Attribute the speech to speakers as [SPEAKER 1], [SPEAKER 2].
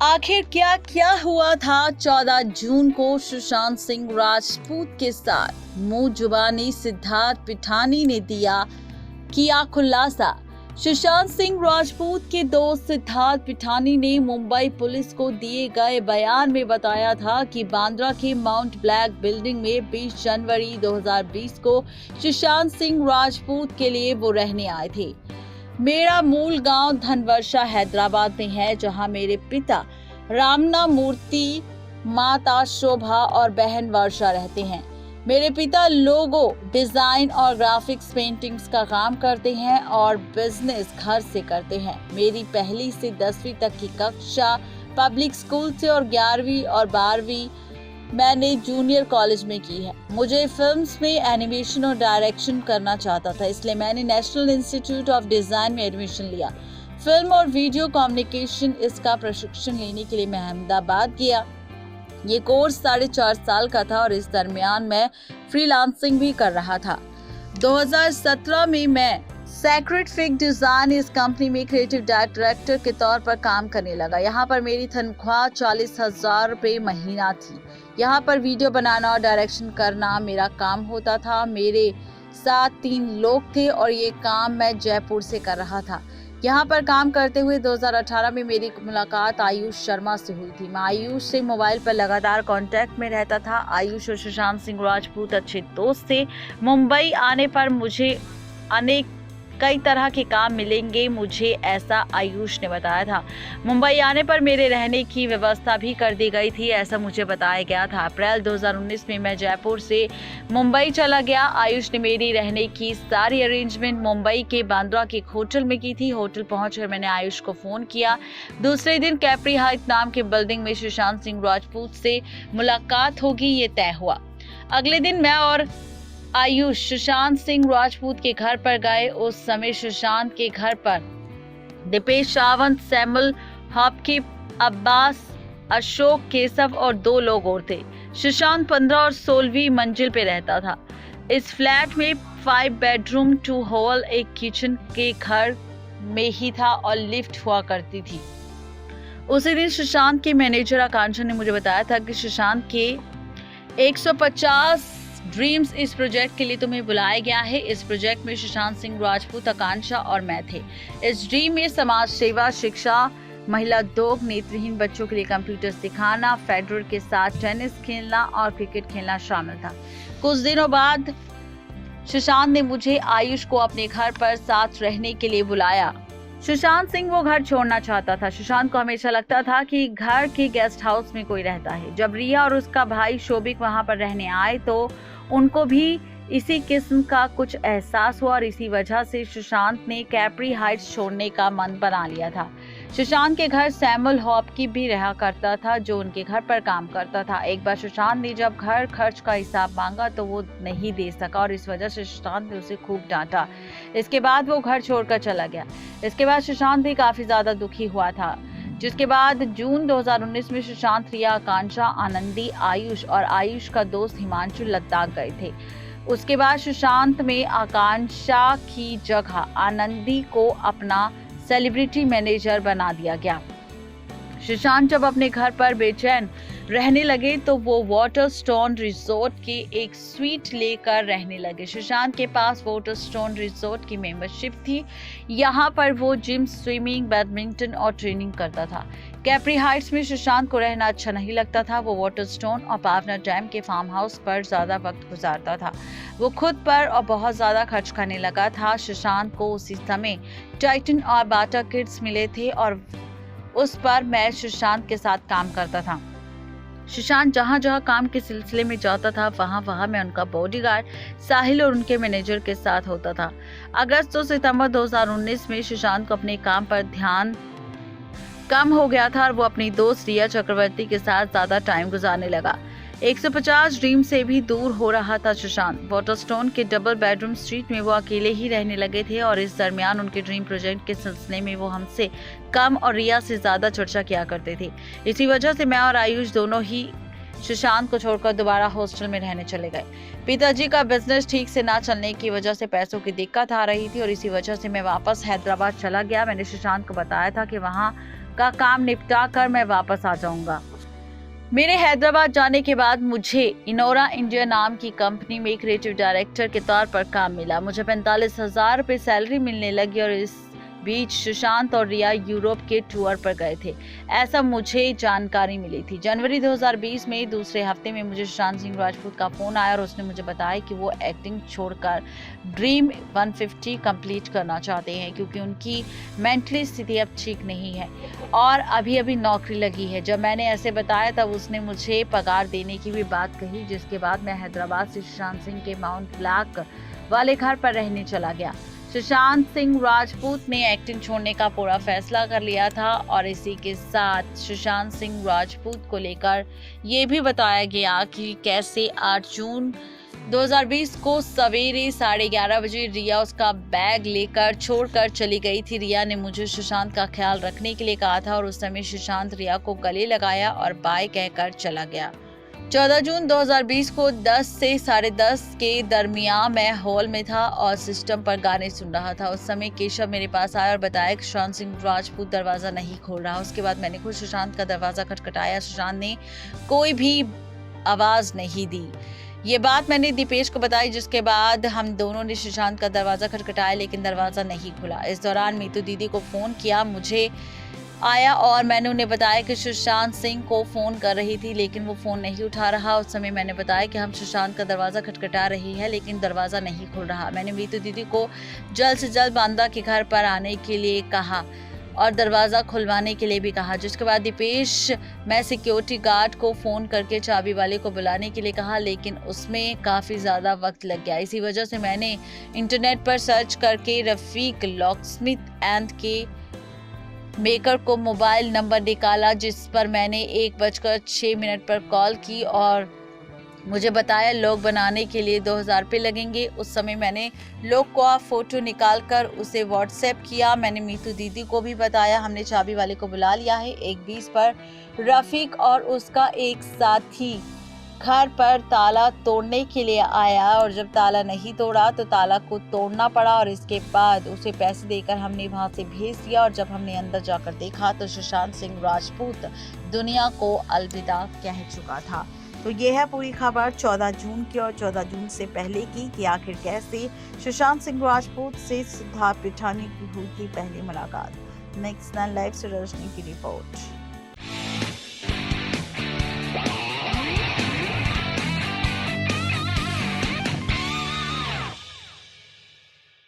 [SPEAKER 1] आखिर क्या क्या हुआ था 14 जून को सुशांत सिंह राजपूत के साथ? मुंह जुबानी सिद्धार्थ पिठानी ने किया खुलासा। सुशांत सिंह राजपूत के दोस्त सिद्धार्थ पिठानी ने मुंबई पुलिस को दिए गए बयान में बताया था कि बांद्रा के माउंट ब्लैक बिल्डिंग में 20 जनवरी 2020 को सुशांत सिंह राजपूत के लिए वो रहने आए थे। मेरा मूल गांव धनवर्षा हैदराबाद में है, जहां मेरे पिता रामना मूर्ति, माता शोभा और बहन वर्षा रहते हैं। मेरे पिता लोगो डिजाइन और ग्राफिक्स पेंटिंग्स का काम करते हैं और बिजनेस घर से करते हैं। मेरी पहली से 10वीं तक की कक्षा पब्लिक स्कूल से और 11वीं और 12वीं मैंने जूनियर कॉलेज में की है। मुझे फिल्म्स में एनिमेशन और डायरेक्शन करना चाहता था, इसलिए मैंने नेशनल इंस्टीट्यूट ऑफ डिजाइन में एडमिशन लिया। फिल्म और वीडियो कम्युनिकेशन इसका प्रशिक्षण लेने के लिए मैं अहमदाबाद गया। ये कोर्स 4.5 साल का था और इस दरमियान मैं फ्रीलांसिंग भी कर रहा था। 2017 में मैं सेक्रेट फिग डिजाइन इस कंपनी में क्रिएटिव डायरेक्टर के तौर पर काम करने लगा। यहाँ पर मेरी तनख्वाह 40,000 रुपये महीना थी। यहाँ पर वीडियो बनाना और डायरेक्शन करना मेरा काम होता था। मेरे साथ 3 लोग थे और ये काम मैं जयपुर से कर रहा था। यहाँ पर काम करते हुए 2018 में मेरी मुलाकात आयुष शर्मा से हुई थी। मैं आयुष से मोबाइल पर लगातार कांटेक्ट में रहता था। आयुष और सुशांत सिंह राजपूत अच्छे दोस्त थे। मुंबई आने पर मुझे कई तरह के काम मिलेंगे, मुझे ऐसा आयुष ने बताया था। मुंबई आने पर मेरे रहने की व्यवस्था भी कर दी गई थी, ऐसा मुझे बताया गया था। अप्रैल 2019 में मैं जयपुर से मुंबई चला गया। आयुष ने मेरी रहने की सारी अरेंजमेंट मुंबई के बांद्रा के एक होटल में की थी। होटल पहुंचकर मैंने आयुष को फोन किया। दूसरे दिन कैप्री हाइट नाम के बिल्डिंग में सुशांत सिंह राजपूत से मुलाकात होगी, ये तय हुआ। अगले दिन मैं और आयुष सुशांत सिंह राजपूत के घर पर गए। उस समय सुशांत के घर पर दीपेश सावंत, सैमुअल हॉपकिप, अब्बास, अशोक, केशव और 2 लोग और थे। सुशांत 15 और 16वीं मंजिल पे रहता था। इस फ्लैट में 5 बेडरूम 2 हॉल एक किचन के घर में ही था और लिफ्ट हुआ करती थी। उसी दिन सुशांत के मैनेजर आकांक्षा ने मुझे बताया था कि सुशांत के 150 ड्रीम्स इस प्रोजेक्ट के लिए तुम्हें बुलाया गया है। इस प्रोजेक्ट में सुशांत सिंह राजपूत, आकांक्षा और मैं थे। इस ड्रीम में समाज सेवा, शिक्षा, महिला उद्योग, नेत्रहीन बच्चों के लिए कंप्यूटर सिखाना, फेडरर के साथ टेनिस खेलना और क्रिकेट खेलना शामिल था। कुछ दिनों बाद सुशांत ने मुझे आयुष को अपने घर पर साथ रहने के लिए बुलाया। सुशांत सिंह वो घर छोड़ना चाहता था। सुशांत को हमेशा लगता था कि घर के गेस्ट हाउस में कोई रहता है। जब रिया और उसका भाई शोभिक वहां पर रहने आए तो उनको भी इसी किस्म का कुछ एहसास हुआ और इसी वजह से सुशांत ने कैप्री हाइट्स छोड़ने का मन बना लिया था। सुशांत के घर सैमुअल हॉपकिप भी रहा करता था, जो उनके घर पर काम करता था। एक बार सुशांत ने जब घर खर्च का हिसाब मांगा तो वो नहीं दे सका और इस वजह से सुशांत ने उसे खूब डांटा। इसके बाद वो घर छोड़कर चला गया। इसके बाद सुशांत भी काफी ज्यादा दुखी हुआ था। जिसके बाद जून 2019 में सुशांत, रिया, आकांक्षा, आनंदी, आयुष और आयुष का दोस्त हिमांशु लद्दाख गए थे। उसके बाद सुशांत में आकांक्षा की जगह आनंदी को अपना सेलिब्रिटी मैनेजर बना दिया गया। सुशांत जब अपने घर पर बेचैन रहने लगे तो वो वाटरस्टोन रिजॉर्ट के एक स्वीट लेकर रहने लगे। सुशांत के पास वाटरस्टोन रिजॉर्ट की मेंबरशिप थी। यहाँ पर वो जिम, स्विमिंग, बैडमिंटन और ट्रेनिंग करता था। कैप्री हाइट्स में सुशांत को रहना अच्छा नहीं लगता था। वो वाटरस्टोन और पावना डैम के फार्म हाउस पर ज्यादा वक्त गुजारता था। वो खुद पर और बहुत ज्यादा खर्च करने लगा था। सुशांत को उसी समय टाइटन और बाटा किड्स मिले थे और उस पर मैं सुशांत के साथ काम करता था। सुशांत जहाँ जहाँ काम के सिलसिले में जाता था वहाँ मैं उनका बॉडीगार्ड साहिल और उनके मैनेजर के साथ होता था। अगस्त और सितंबर 2019 में सुशांत को अपने काम पर ध्यान कम हो गया था और वो अपनी दोस्त रिया चक्रवर्ती के साथ ज्यादा टाइम गुजारने लगा। 150 ड्रीम से भी दूर हो रहा था सुशांत। वाटरस्टोन के डबल बेडरूम स्ट्रीट में वो अकेले ही रहने लगे थे और इस दरमियान उनके ड्रीम प्रोजेक्ट के सिलसिले में वो हमसे कम और रिया से ज्यादा चर्चा किया करते थे। इसी वजह से मैं और आयुष दोनों ही सुशांत को छोड़कर दोबारा हॉस्टल में रहने चले गए। पिताजी का बिजनेस ठीक से ना चलने की वजह से पैसों की दिक्कत आ रही थी और इसी वजह से मैं वापस हैदराबाद चला गया। मैंने सुशांत को बताया था कि वहाँ का काम निपटा कर मैं वापस आ जाऊंगा। मेरे हैदराबाद जाने के बाद मुझे इनोरा इंडिया नाम की कंपनी में क्रिएटिव डायरेक्टर के तौर पर काम मिला। मुझे 45,000 रुपये सैलरी मिलने लगी और इस बीच सुशांत और रिया यूरोप के टूर पर गए थे, ऐसा मुझे जानकारी मिली थी। जनवरी 2020 में दूसरे हफ्ते में मुझे सुशांत सिंह राजपूत का फोन आया और उसने मुझे बताया कि वो एक्टिंग छोड़कर ड्रीम 150 कंप्लीट करना चाहते हैं क्योंकि उनकी मेंटली स्थिति अब ठीक नहीं है और अभी अभी नौकरी लगी है। जब मैंने ऐसे बताया तब उसने मुझे पगार देने की भी बात कही, जिसके बाद मैं हैदराबाद से सुशांत सिंह के माउंट ब्लैक वाले घर पर रहने चला गया। सुशांत सिंह राजपूत ने एक्टिंग छोड़ने का पूरा फैसला कर लिया था और इसी के साथ सुशांत सिंह राजपूत को लेकर ये भी बताया गया कि कैसे 8 जून 2020 को सवेरे 11:30 बजे रिया उसका बैग लेकर छोड़कर चली गई थी। रिया ने मुझे सुशांत का ख्याल रखने के लिए कहा था और उस समय सुशांत रिया को गले लगाया और बाय कहकर चला गया। 14 जून 2020 को 10 से 10:30 के दरमियान मैं हॉल में था और सिस्टम पर गाने सुन रहा था। उस समय केशव मेरे पास आया और बताया कि सुशांत सिंह राजपूत दरवाजा नहीं खोल रहा। उसके बाद मैंने खुद सुशांत का दरवाजा खटखटाया। सुशांत ने कोई भी आवाज नहीं दी। ये बात मैंने दीपेश को बताई, जिसके बाद हम दोनों ने सुशांत का दरवाजा खटखटाया लेकिन दरवाजा नहीं खुला। इस दौरान मीतू दीदी को फोन किया, मुझे आया और मैंने उन्हें बताया कि सुशांत सिंह को फोन कर रही थी लेकिन वो फोन नहीं उठा रहा। उस समय मैंने बताया कि हम सुशांत का दरवाजा खटखटा रही है लेकिन दरवाजा नहीं खुल रहा। मैंने मीतू दीदी को जल्द से जल्द बांदा के घर पर आने के लिए कहा और दरवाजा खुलवाने के लिए भी कहा, जिसके बाद दीपेश मैं सिक्योरिटी गार्ड को फोन करके चाबी वाले को बुलाने के लिए कहा लेकिन उसमें काफी ज्यादा वक्त लग गया। इसी वजह से मैंने इंटरनेट पर सर्च करके रफीक लॉकस्मिथ एंड के मेकर को मोबाइल नंबर निकाला, जिस पर मैंने 1:06 पर कॉल की और मुझे बताया लोग बनाने के लिए 2000 रुपये लगेंगे। उस समय मैंने लोग का फोटो निकालकर उसे व्हाट्सएप किया। मैंने मीतू दीदी को भी बताया, हमने चाबी वाले को बुला लिया है। 1:20 पर रफीक और उसका एक साथी घर पर ताला तोड़ने के लिए आया और जब ताला नहीं तोड़ा तो ताला को तोड़ना पड़ा और इसके बाद उसे पैसे देकर हमने वहां से भेज दिया। और जब हमने अंदर जाकर देखा तो सुशांत सिंह राजपूत दुनिया को अलविदा कह चुका था। तो ये है पूरी खबर 14 जून की और 14 जून से पहले की कि आखिर कैसे सुशांत सिंह राजपूत से सिद्धार्थ पिठानी की हुई थी पहली मुलाकात। नेक्स्ट 9 लाइव से रजनी की रिपोर्ट।